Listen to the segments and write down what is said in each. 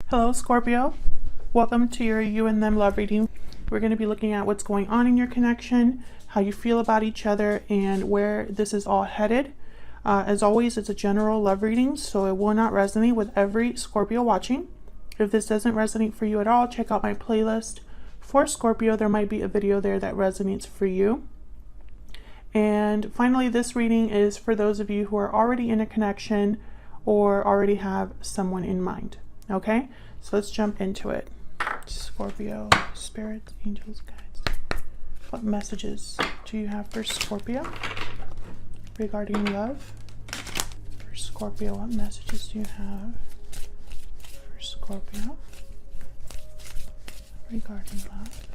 Hello, Scorpio. Welcome to your you and them love reading. We're going to be looking at what's going on in your connection, how you feel about each other, and where this is all headed. As always, it's a general love reading, so it will not resonate with every Scorpio watching. If this doesn't resonate for you at all, check out my playlist for Scorpio. There might be a video there that resonates for you. And finally, this reading is for those of you who are already in a connection or already have someone in mind. Okay, so let's jump into it. Scorpio, spirits, angels, guides. What messages do you have for Scorpio regarding love? For Scorpio, what messages do you have for Scorpio regarding love?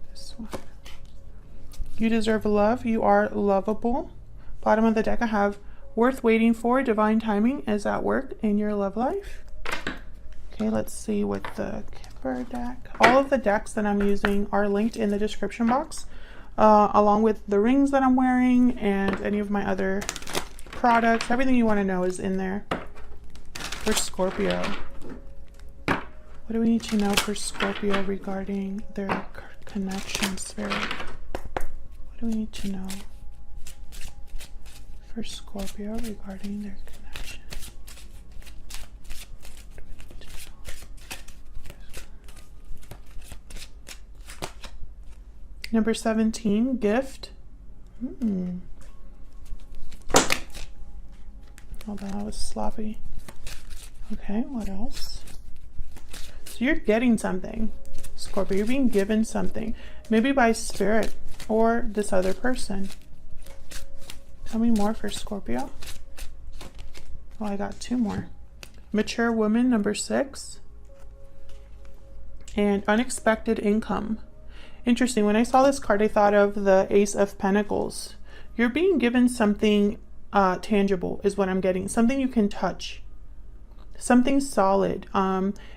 This one. You deserve love. You are lovable. Bottom of the deck, I have worth waiting for. Divine timing is at work in your love life. Okay, let's see what the Kipper deck. All of the decks that I'm using are linked in the description box, along with the rings that I'm wearing and any of my other products. Everything you want to know is in there. For Scorpio, what do we need to know for Scorpio regarding their connection, spirit? What do we need to know for Scorpio regarding their connection? Number 17, gift. Hold on, that was sloppy. Okay, what else? So you're getting something, Scorpio. You're being given something, maybe by spirit or this other person. Tell me more for Scorpio. Oh, I got two more. Mature woman, number 6. And unexpected income. Interesting. When I saw this card, I thought of the Ace of Pentacles. You're being given something tangible is what I'm getting. Something you can touch. Something solid.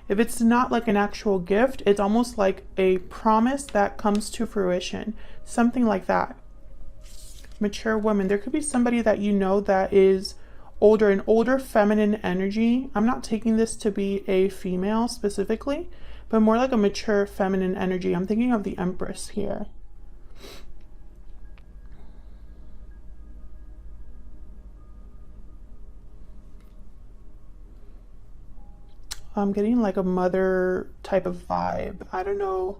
If it's not like an actual gift, it's almost like a promise that comes to fruition. Something like that. Mature woman. There could be somebody that you know that is older, an older feminine energy. I'm not taking this to be a female specifically, but more like a mature feminine energy. I'm thinking of the Empress here. I'm getting like a mother type of vibe. I don't know.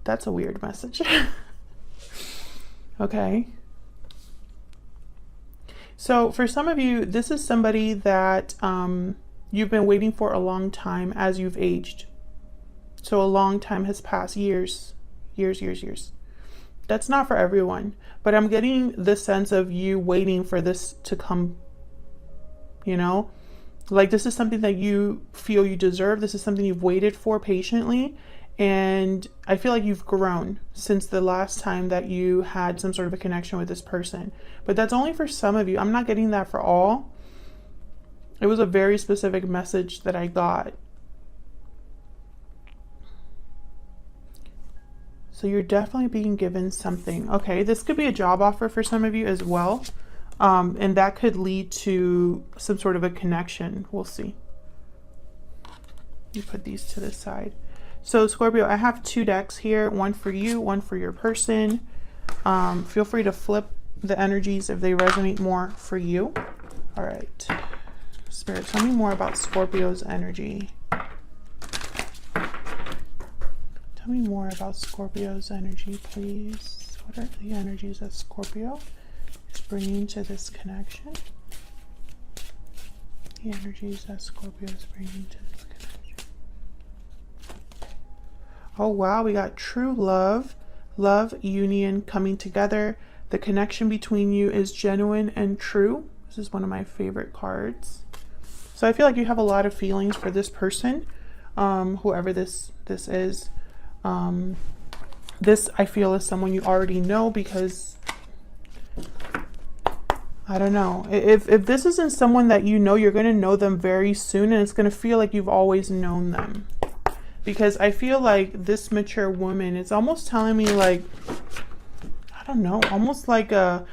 That's a weird message. Okay. So for some of you, this is somebody that you've been waiting for a long time as you've aged. So a long time has passed, years. That's not for everyone, but I'm getting the sense of you waiting for this to come, you know? Like this is something that you feel you deserve. This is something you've waited for patiently. And I feel like you've grown since the last time that you had some sort of a connection with this person. But that's only for some of you. I'm not getting that for all. It was a very specific message that I got. So you're definitely being given something. Okay, this could be a job offer for some of you as well. And that could lead to some sort of a connection. We'll see. You put these to the side. So Scorpio, I have 2 decks here, one for you, one for your person. Feel free to flip the energies if they resonate more for you. All right, Spirit, tell me more about Scorpio's energy. Tell me more about Scorpio's energy, please. What are the energies that Scorpio is bringing to this connection? The energies that Scorpio is bringing to this connection. Oh wow, we got true love, union coming together. The connection between you is genuine and true. This is one of my favorite cards. So I feel like you have a lot of feelings for this person, whoever this is. This I feel is someone you already know, because I don't know. If this isn't someone that you know, you're going to know them very soon, and it's going to feel like you've always known them. Because I feel like this mature woman is almost telling me, like, I don't know, almost like there's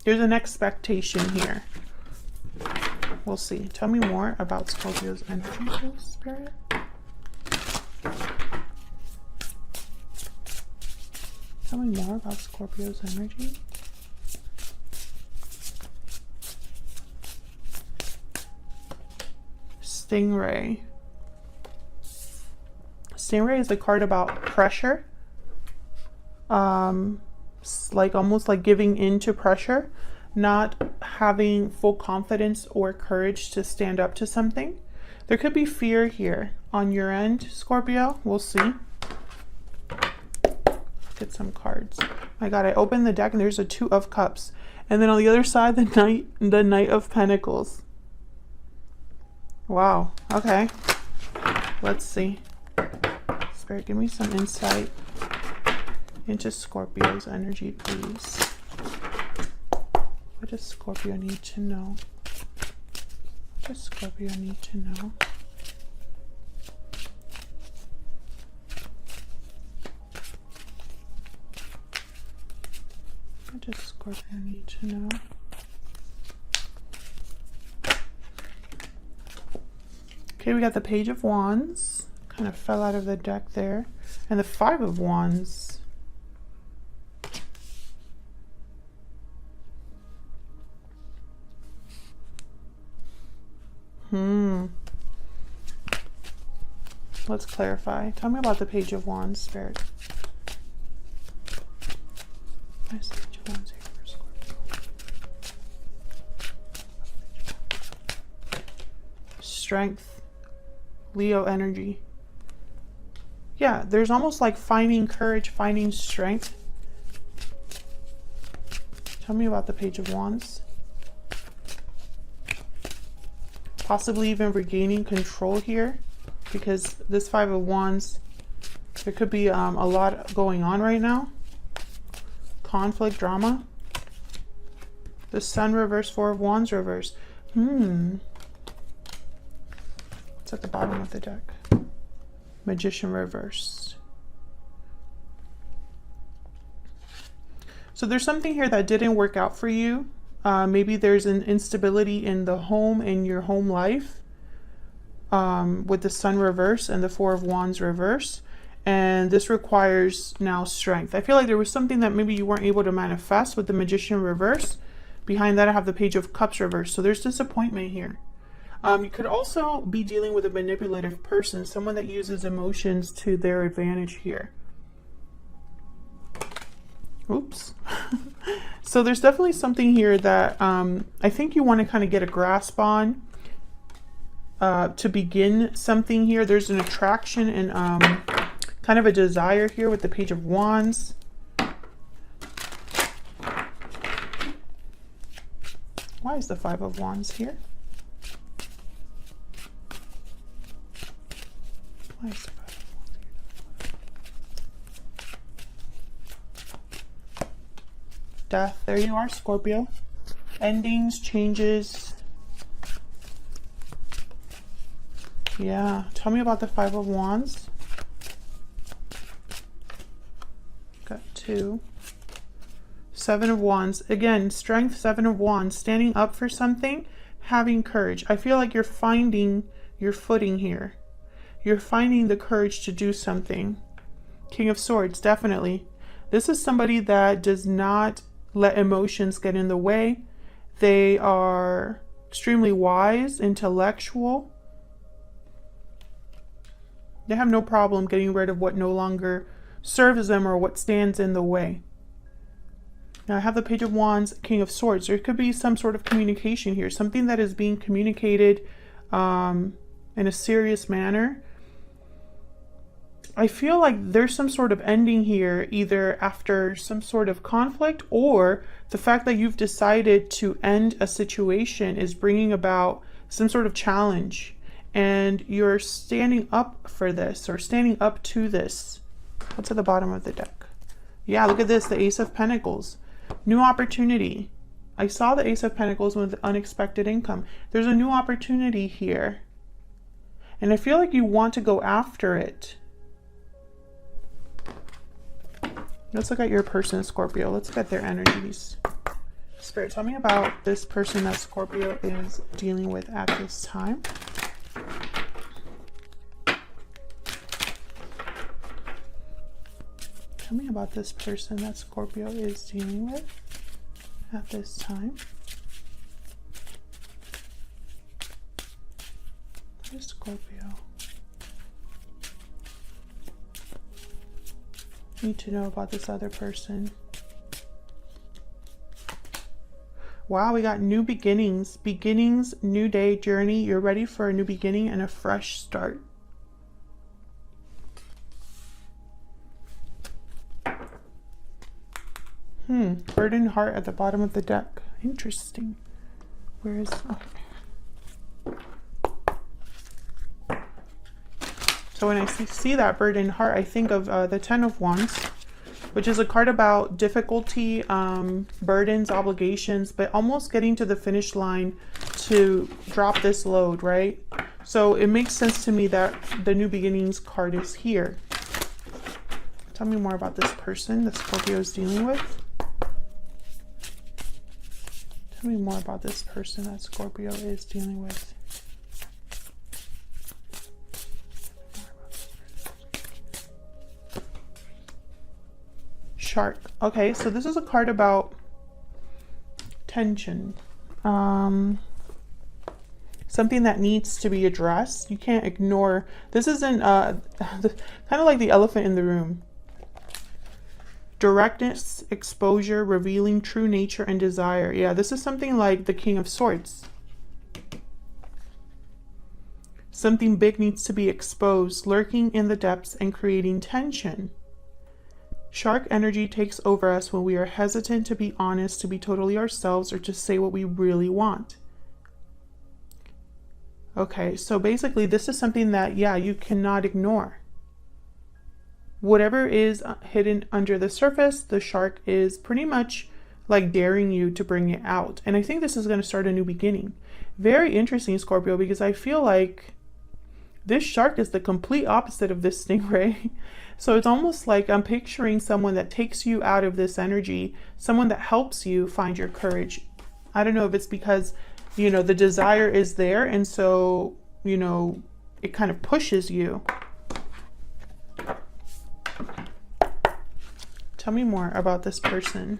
an expectation here. We'll see. Tell me more about Scorpio's energy, please, Spirit. Tell me more about Scorpio's energy. Stingray. Stingray is a card about pressure. Like almost like giving in to pressure, not having full confidence or courage to stand up to something. There could be fear here on your end, Scorpio. We'll see. Get some cards. My God, I opened the deck and there's a 2 of Cups. And then on the other side, the Knight of Pentacles. Wow. Okay. Let's see. Spirit, give me some insight into Scorpio's energy, please. What does Scorpio need to know? What does Scorpio need to know? What does Scorpio need to know? Okay, we got the Page of Wands. Kind of fell out of the deck there. And the 5 of Wands. Let's clarify. Tell me about the Page of Wands, Spirit. Why is the Page of Wands here for Scorpio? Strength. Leo energy. Yeah, there's almost like finding courage, finding strength. Tell me about the Page of Wands. Possibly even regaining control here, because this 5 of Wands, there could be a lot going on right now. Conflict, drama. The Sun reverse, 4 of Wands reverse. It's at the bottom of the deck. Magician reversed. So there's something here that didn't work out for you. Maybe there's an instability in the home, in your home life, with the Sun reverse and the 4 of Wands reverse. And this requires now strength. I feel like there was something that maybe you weren't able to manifest with the Magician reverse. Behind that, I have the Page of Cups reverse. So there's disappointment here. You could also be dealing with a manipulative person, someone that uses emotions to their advantage here. Oops. So there's definitely something here that I think you want to kind of get a grasp on to begin something here. There's an attraction and kind of a desire here with the Page of Wands. Why is the 5 of Wands here? Why is the 5 of Wands here? Death. There you are, Scorpio. Endings, changes. Yeah. Tell me about the 5 of Wands. Got 2. 7 of Wands. Again, strength, 7 of Wands. Standing up for something, having courage. I feel like you're finding your footing here. You're finding the courage to do something. King of Swords, definitely. This is somebody that does not let emotions get in the way. They are extremely wise, intellectual. They have no problem getting rid of what no longer serves them or what stands in the way. Now I have the Page of Wands, King of Swords. There could be some sort of communication here, something that is being communicated in a serious manner. I feel like there's some sort of ending here, either after some sort of conflict, or the fact that you've decided to end a situation is bringing about some sort of challenge, and you're standing up for this or standing up to this. What's at the bottom of the deck? Yeah, look at this, the Ace of Pentacles. New opportunity. I saw the Ace of Pentacles with unexpected income. There's a new opportunity here, and I feel like you want to go after it. Let's look at your person, Scorpio. Let's look at their energies. Spirit, tell me about this person that Scorpio is dealing with at this time. Tell me about this person that Scorpio is dealing with at this time. What is Scorpio? Need to know about this other person. Wow, we got new beginnings. Beginnings, new day, journey. You're ready for a new beginning and a fresh start. Burdened heart at the bottom of the deck. Interesting. Where is... Oh. So when I see that burdened heart, I think of the Ten of Wands, which is a card about difficulty, burdens, obligations, but almost getting to the finish line to drop this load, right? So it makes sense to me that the new beginnings card is here. Tell me more about this person that Scorpio is dealing with. Tell me more about this person that Scorpio is dealing with. Shark. Okay, so this is a card about tension. Something that needs to be addressed. You can't ignore. This isn't kind of like the elephant in the room. Directness, exposure, revealing true nature and desire. Yeah, this is something like the King of Swords. Something big needs to be exposed, lurking in the depths and creating tension. Shark energy takes over us when we are hesitant to be honest, to be totally ourselves, or to say what we really want. Okay, so basically this is something that, yeah, you cannot ignore. Whatever is hidden under the surface, the shark is pretty much like daring you to bring it out. And I think this is going to start a new beginning. Very interesting, Scorpio, because I feel like this shark is the complete opposite of this stingray. So it's almost like I'm picturing someone that takes you out of this energy, someone that helps you find your courage. I don't know if it's because, you know, the desire is there, and so, you know, it kind of pushes you. Tell me more about this person,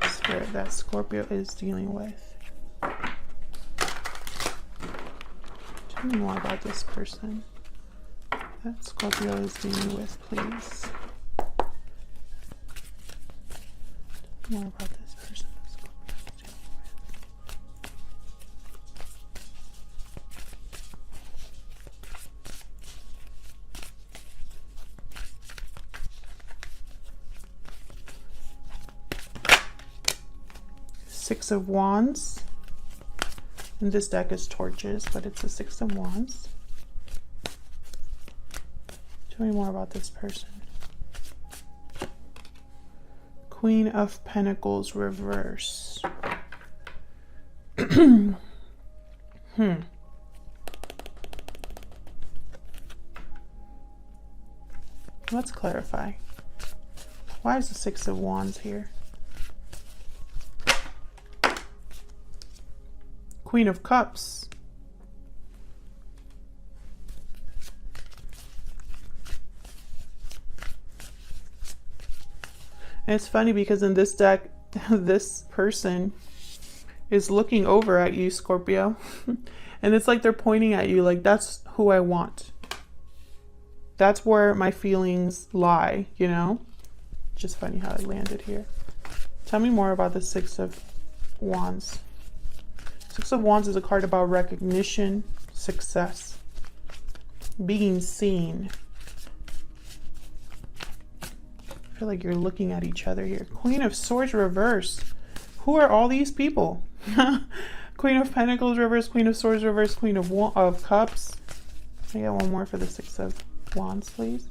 Spirit, that Scorpio is dealing with. Tell me more about this person that Scorpio is dealing with, please. More about this person that Scorpio is dealing with. Six of Wands. And this deck is torches, but it's a Six of Wands. Tell me more about this person. Queen of Pentacles reverse. Let's clarify. Why is the Six of Wands here? Queen of Cups. And it's funny because in this deck, this person is looking over at you, Scorpio. And it's like they're pointing at you like, that's who I want. That's where my feelings lie, you know? Just funny how I landed here. Tell me more about the Six of Wands. Six of Wands is a card about recognition, success, being seen. I feel like you're looking at each other here. Queen of Swords reverse. Who are all these people? Queen of Pentacles reverse, Queen of Swords reverse, Queen of Cups. I got one more for the Six of Wands, please.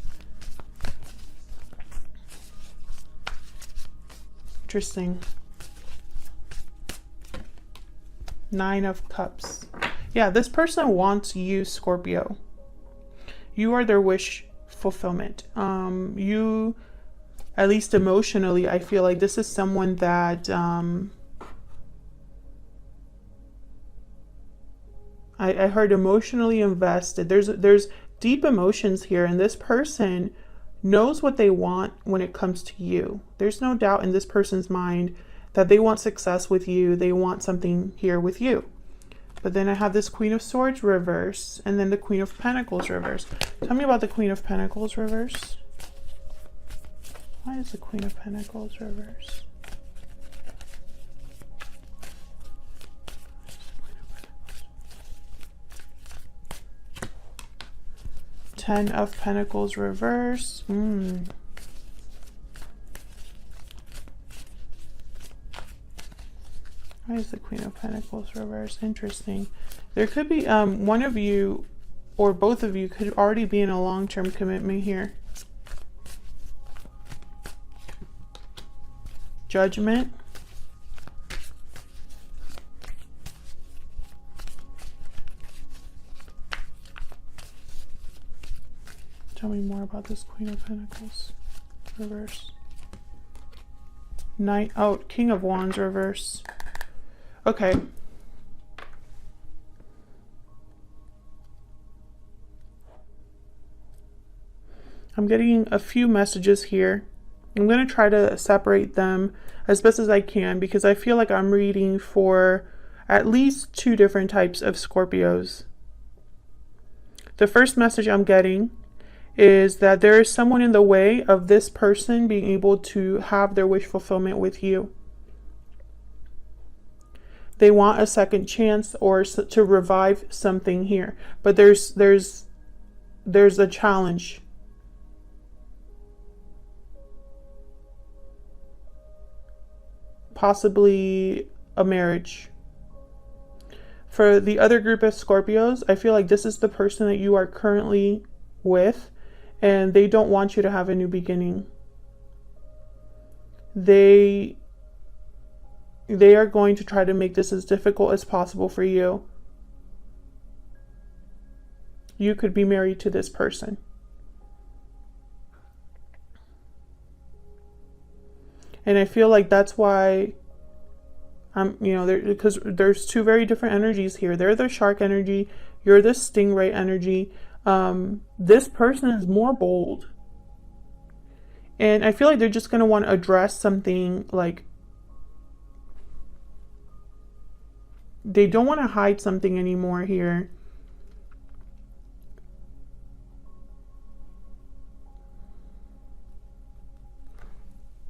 Interesting. Nine of Cups. Yeah, this person wants you, Scorpio. You are their wish fulfillment. You, at least emotionally, I feel like this is someone that I heard emotionally invested. There's deep emotions here, and this person knows what they want when it comes to you. There's no doubt in this person's mind that they want success with you. They want something here with you. But then I have this Queen of Swords reverse, and then the Queen of Pentacles reverse. Tell me about the Queen of Pentacles reverse. Why is the Queen of Pentacles reverse? 10 of Pentacles reverse. Why is the Queen of Pentacles reverse? Interesting. There could be one of you or both of you could already be in a long-term commitment here. Judgment. Tell me more about this Queen of Pentacles reverse. Knight, oh, King of Wands reverse. Okay. I'm getting a few messages here. I'm going to try to separate them as best as I can because I feel like I'm reading for at least 2 different types of Scorpios. The first message I'm getting is that there is someone in the way of this person being able to have their wish fulfillment with you. They want a second chance or to revive something here, but there's a challenge. Possibly a marriage. For the other group of Scorpios, I feel like this is the person that you are currently with, and they don't want you to have a new beginning. They are going to try to make this as difficult as possible for you. You could be married to this person. And I feel like that's why because there's 2 very different energies here. They're the shark energy, you're the stingray energy. This person is more bold. And I feel like they're just going to want to address something, like they don't want to hide something anymore here.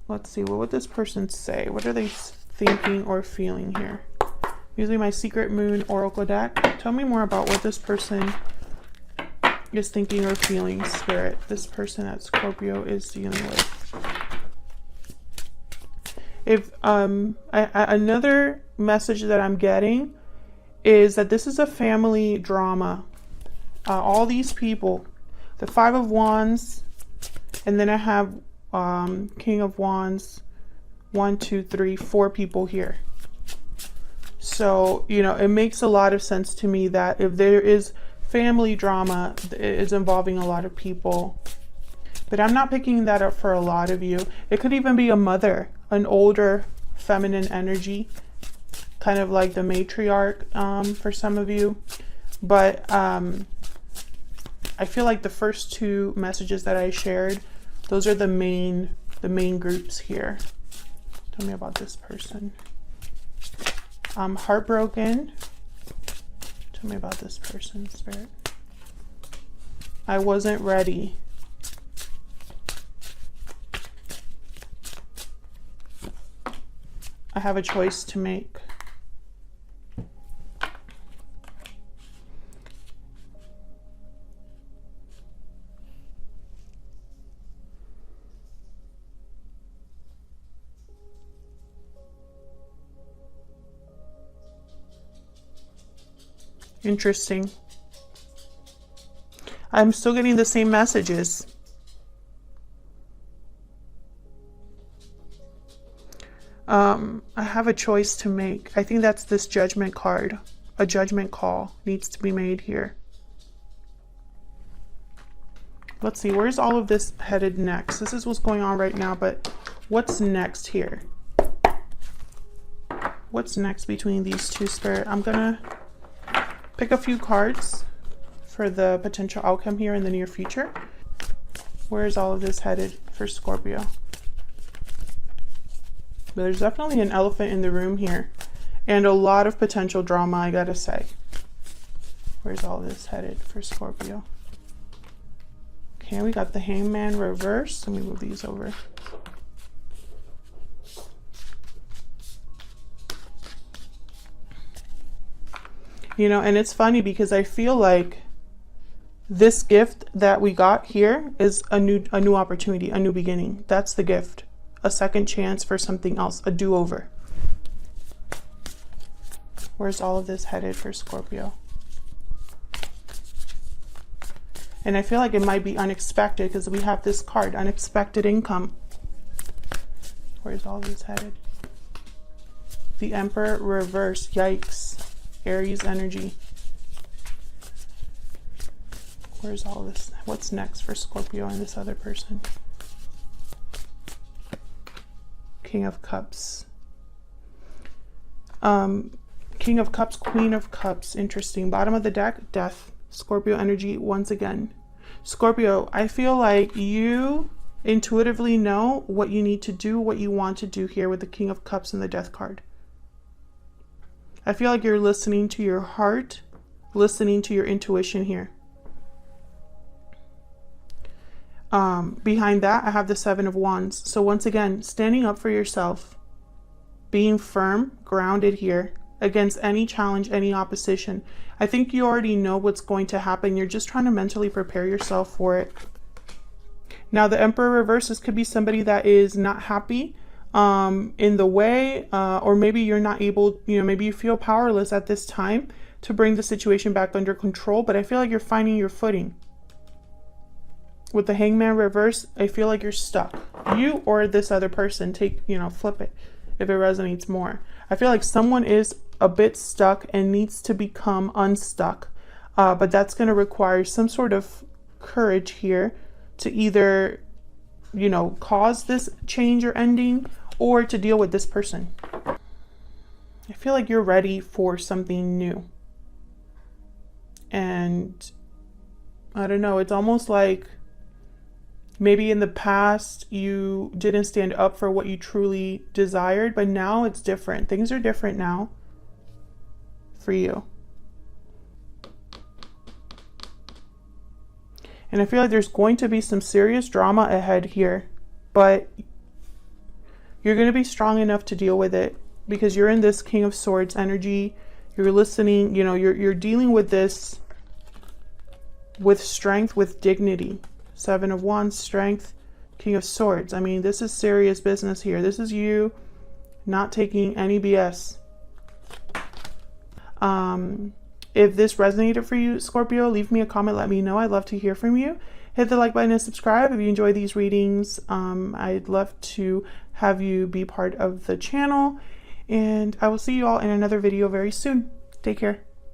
Let's see, what would this person say? What are they thinking or feeling here? Using my Secret Moon Oracle deck. Tell me more about what this person is thinking or feeling, Spirit. This person that Scorpio is dealing with. If another message that I'm getting is that this is a family drama. All these people, the 5 of Wands, and then I have King of Wands, 1, 2, 3, 4 people here. So, it makes a lot of sense to me that if there is family drama, it is involving a lot of people. But I'm not picking that up for a lot of you. It could even be a mother, an older feminine energy, kind of like the matriarch for some of you. But I feel like the first 2 messages that I shared, those are the main groups here. Tell me about this person. I'm heartbroken. Tell me about this person, Spirit. I wasn't ready. I have a choice to make. Interesting. I'm still getting the same messages. I have a choice to make. I think that's this Judgment card. A judgment call needs to be made here. Let's see, where's all of this headed next? This is what's going on right now, but what's next here? What's next between these two, Spirit? I'm gonna pick a few cards for the potential outcome here in the near future. Where is all of this headed for Scorpio? But there's definitely an elephant in the room here and a lot of potential drama, I gotta say. Where's all this headed for Scorpio? Okay, we got the Hangman reverse. Let me move these over. You know, and it's funny because I feel like this gift that we got here is a new opportunity, a new beginning. That's the gift. A second chance for something else, a do-over. Where's all of this headed for Scorpio? And I feel like it might be unexpected because we have this card, unexpected income. Where's all this headed? The Emperor reverse, yikes. Aries energy. Where's all this? What's next for Scorpio and this other person? King of Cups. King of Cups, Queen of Cups. Interesting. Bottom of the deck, Death. Scorpio energy once again. Scorpio, I feel like you intuitively know what you need to do, what you want to do here with the King of Cups and the Death card. I feel like you're listening to your heart, listening to your intuition here. Behind that, I have the Seven of Wands. So once again, standing up for yourself, being firm, grounded here against any challenge, any opposition. I think you already know what's going to happen. You're just trying to mentally prepare yourself for it. Now, the Emperor reverse, this could be somebody that is not happy in the way, or maybe you're not able, you know, maybe you feel powerless at this time to bring the situation back under control, but I feel like you're finding your footing. With the Hangman reverse, I feel like you're stuck. You or this other person, take, you know, flip it if it resonates more. I feel like someone is a bit stuck and needs to become unstuck, but that's going to require some sort of courage here to either, you know, cause this change or ending, or to deal with this person. I feel like you're ready for something new. And I don't know, it's almost like maybe in the past you didn't stand up for what you truly desired, but now it's different. Things are different now for you. And I feel like there's going to be some serious drama ahead here, but you're going to be strong enough to deal with it because you're in this King of Swords energy. You're listening, you know, you're dealing with this with strength, with dignity. Seven of Wands, strength, King of Swords. I mean, this is serious business here. This is you not taking any BS. If this resonated for you, Scorpio, leave me a comment. Let me know. I'd love to hear from you. Hit the like button and subscribe if you enjoy these readings. I'd love to have you be part of the channel. And I will see you all in another video very soon. Take care.